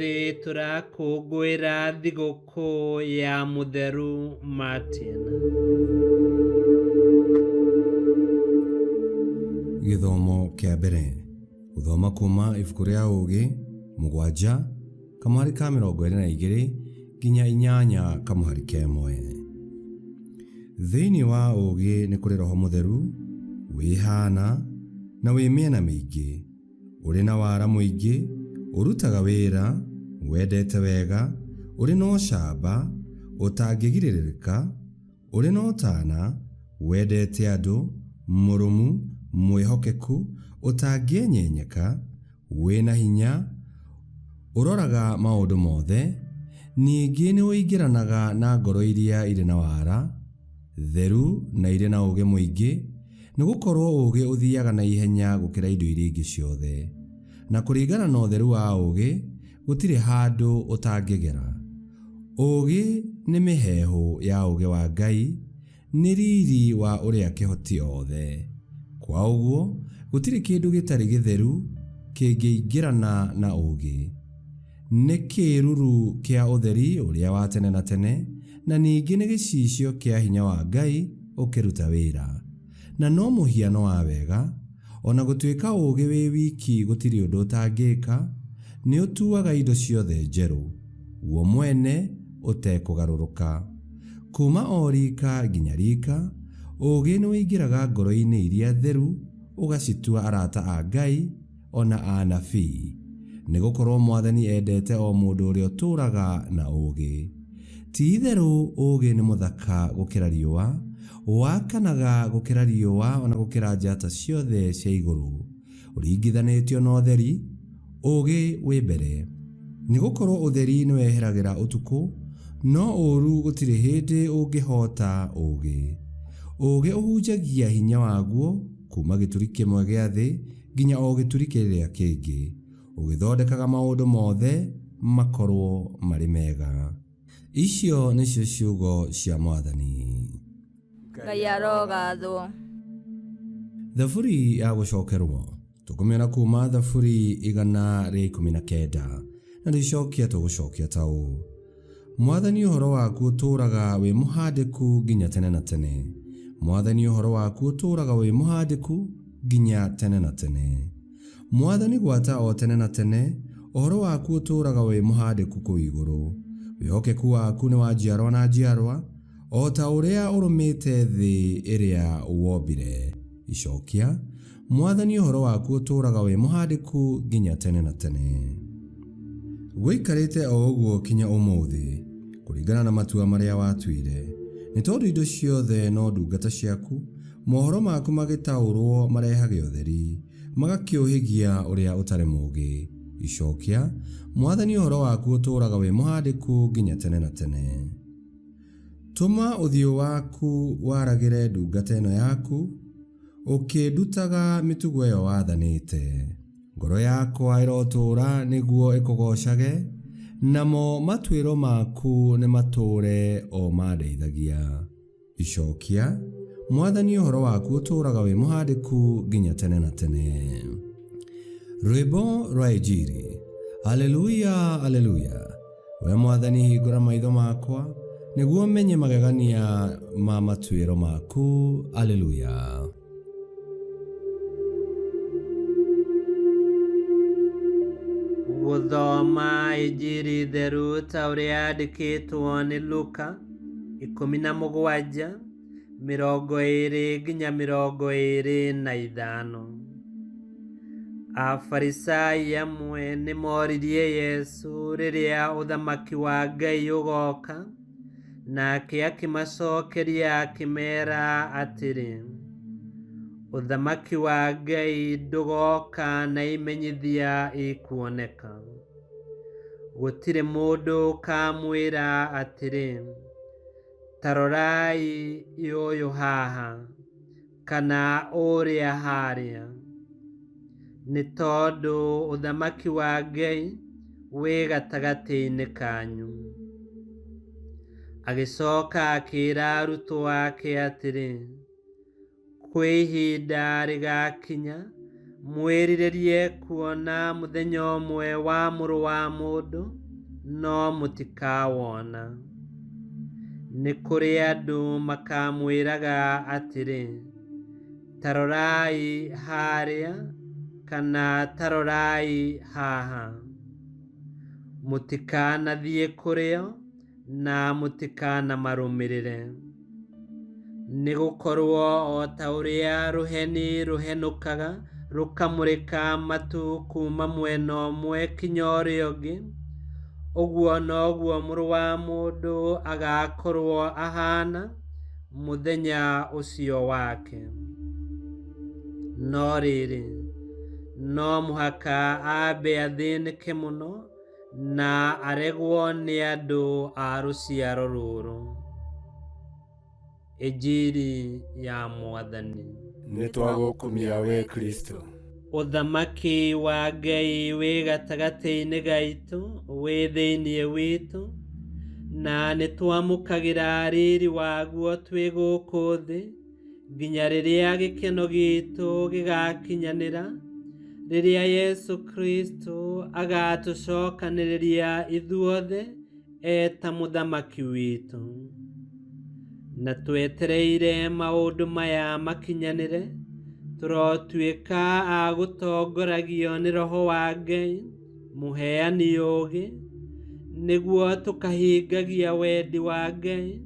Umuthi turakũngũĩra thigũkũ ya Mũtheru Martin. Gĩthomo kĩa mbere. Gũthoma kuma ibuku rĩa Ũgĩ 7 kamũhari ka 22 nginya 8 kamũhari ka 1. Thĩinĩ wa Ũgĩ nĩ kũrĩ Roho Mũtheru, wĩhana na wĩ mĩena mĩingĩ, ũrĩ na wara mũingĩ, ũrutaga wĩra, wendete wega, ũrĩ na ũcamba, ũtangĩgirĩrĩka, ũrĩ na ũtana, wendete andũ, mũrũmu, mwĩhokeku, ũtangĩenyenyeka, wĩna hinya, ũroraga maũndũ mothe, ningĩ nĩ ũingĩranaga na ngoro iria irĩ na wara, theru na irĩ na ũũgĩ mũingĩ, nĩ gũkorwo ũũgĩ ũthiaga na ihenya gũkĩra indo iria ingĩ ciothe. Na kũringana na ũtheru wa ũũgĩ, gũtirĩ handũ ũtangĩgera. Ũũgĩ nĩ mĩheehũ ya ũũgĩ wa Ngai, nĩ riri wa ũrĩa kĩhoti othe. Kwa ũguo, gũtirĩ kĩndũ gĩtarĩ gĩtheru kĩngĩingĩrana na ũũgĩ. Nĩ kĩĩruru kĩa ũtheri ũrĩa wa tene na tene, na ningĩ nĩ gĩcicio kĩa hinya wa Ngai ũkĩruta wĩra. Na no mũhiano wa wega, ona gũtuĩka ũũgĩ wĩ wiki gũtirĩ ũndũ ũtangĩka, nĩ ũtuaga indo ciothe njerũ, guo mwene ũtekũgarũrũka. Kuma o rika nginya rika, ũũgĩ nĩ wĩingĩraga ngoro-inĩ iria theru, ũgacitua arata a Ngai ona anabii. Nĩ gũkorwo Mwathani endete o mũndũ ũrĩa ũtũũraga na ũũgĩ. Ti-itherũ ũũgĩ nĩ mũthaka gũkĩra riũa, wakanaga gũkĩra riũa ona gũkĩra njata ciothe cia igũrũ. Ũringithanĩtio na ũtheri, ũũgĩ wĩ mbere. Nĩ gũkorwo ũtheri nĩ weheragĩra ũtukũ, no ũũru gũtirĩ hĩndĩ ũngĩhota ũũgĩ. Ũũgĩ ũhunjagia hinya waguo kuma gĩturi kĩmwe gĩa thĩ nginya o gĩturi kĩrĩa kĩngĩ, ũgĩthondekaga maũndũ mothe makorwo marĩ mega. Icio nĩcio ciugo cia Mwathani. Ngai arogathwo. Thaburi ya gũcokerwo. Tũkũmĩona kuma thaburi 119 na rĩcokia tũgũcokia ta ũũ. Mwathani ũhoro waku ũtũũraga wĩ mũhandĩku nginya tene na tene. Mwathani ũhoro waku ũtũũraga wĩ mũhandĩku nginya tene na tene. Mwathani gwata o tene na tene, ũhoro waku ũtũũraga wĩ mũhandĩku kũu igũrũ. Wĩhokeku waku nĩ wa njiarwa na njiarwa, o ta ũrĩa ũrũmĩte thĩ ĩrĩa wombire. Icokia, Mwathani ũhoro waku ũtũũraga wĩ mũhandĩku nginya tene na tene. Gũikarĩte o ũguo kinya ũmũthĩ, kũringana na matua marĩa watuire. Nĩ tondũ indo ciothe no ndungata ciaku, mohoro maku magĩtaũrwo marehage ũtheri, magakĩũhĩgia ũrĩa ũtarĩ mũũgĩ. Icokia, Mwathani ũhoro waku ũtũũraga wĩ mũhandĩku nginya tene na tene. Tũma ũthiũ waku waragĩre ndungata ĩno yaku, ũkĩndutaga mĩtugo ĩyo wathanĩte. Ngoro yakwa ĩrotũũra nĩguo ĩkũgocage, namo matuĩro maku nĩ matũũre o mandeithagia. Icokia, Mwathani ũhoro waku ũtũũraga wĩ mũhandĩku nginya tene na tene. Rwĩmbo rwa Injiri. Haleluya, haleluya. We Mwathani hingũra maitho makwa, nĩguo menye magegania ma matuĩro maku. Haleluya. Gũthoma Injiri theru ta ũrĩa yandĩkĩtwo nĩ Luka 17 20 nginya 25. Afarisai amwe nĩ moririe Yesu rĩrĩa ũthamaki wa Ngai ũgoka, nake akĩmacokeria akĩmeera atĩrĩ, ũthamaki wa Ngai ndũgoka na imenyithia ikuoneka. Gũtirĩ mũndũ ũkamwĩra atĩrĩ, ta rorai ũyũ haha, kana ũrĩa harĩa. Nĩ tondũ ũthamaki wa Ngai wĩ gatagatĩ-inĩ kanyu. Agĩcoka akĩĩra arutwo ake atĩrĩ, kwĩ ihinda rĩgakinya mwĩrirĩrie kuona mũthenya ũmwe wa mũrũ wa mũndũ, no mũtikawona. Nĩ kũrĩ andũ makamwĩraga atĩrĩ, tarorai harĩa, kana tarorai haha. Mũtikanathiĩ kũrĩo, na mũtikanamarũmĩrĩre. Nĩ gũkorwo o ta ũrĩa rũheni rũhenũkaga rũkamũrĩka matu kuma mwena ũmwe kinya ũrĩa ũngĩ, ũguo noguo mũrũ wa mũndũ agakorwo ahana mũthenya ũcio wake. No rĩrĩ, no mũhaka ambe athĩnĩke mũno na aregwo nĩ andũ a rũciaro rũrũ. Injiri ya Mwathani. Nĩ twagũkumia we Kristo. Ũthamaki wa Ngai wĩ gatagatĩ-inĩ gaitũ, wĩ thĩinĩ witũ, na nĩ twamũkagĩra riri waguo twĩ gũkũ thĩ, nginya rĩrĩa gĩkeno gitũ gĩgakinyanĩra, rĩrĩa Yesu Kristo agatũcokanĩrĩria ithuothe eta mũthamaki witũ. Na twetereire maũndũ maya makinyanĩre, tũrotuĩka a gũtongoragio nĩ Roho wa Ngai, mũheani ũũgĩ, nĩguo tũkahingagia wendi wa Ngai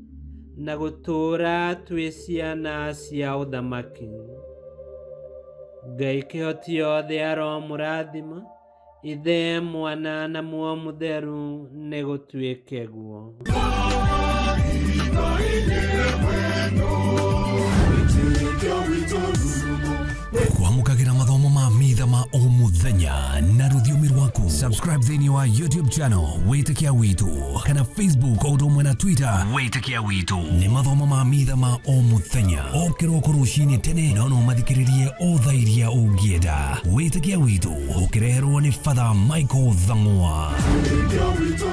na gũtũũra twĩ ciana cia ũthamaki. Ngai kĩhoti yothe aromũrathima, Ithe, Mwana na Muoyo Mũtheru, nĩ gũtuĩke guo. Kwamũkagĩra mathomo ma Mitha ma o mũthenya na rũthiomi rwaku. Subscribe thĩinĩ wa YouTube channel Witikia Witu, kana Facebook o ũndũ ũmwe na Twitter Witikia Witu. Nĩ mathomo ma Mitha ma o mũthenya, o kĩroko rũcinĩ tene, no mathikĩrĩrie o thaa iria ũngĩenda. Witikia Witu ũkĩreherwo nĩ Father Michael Thang'wa. Witikia Witu,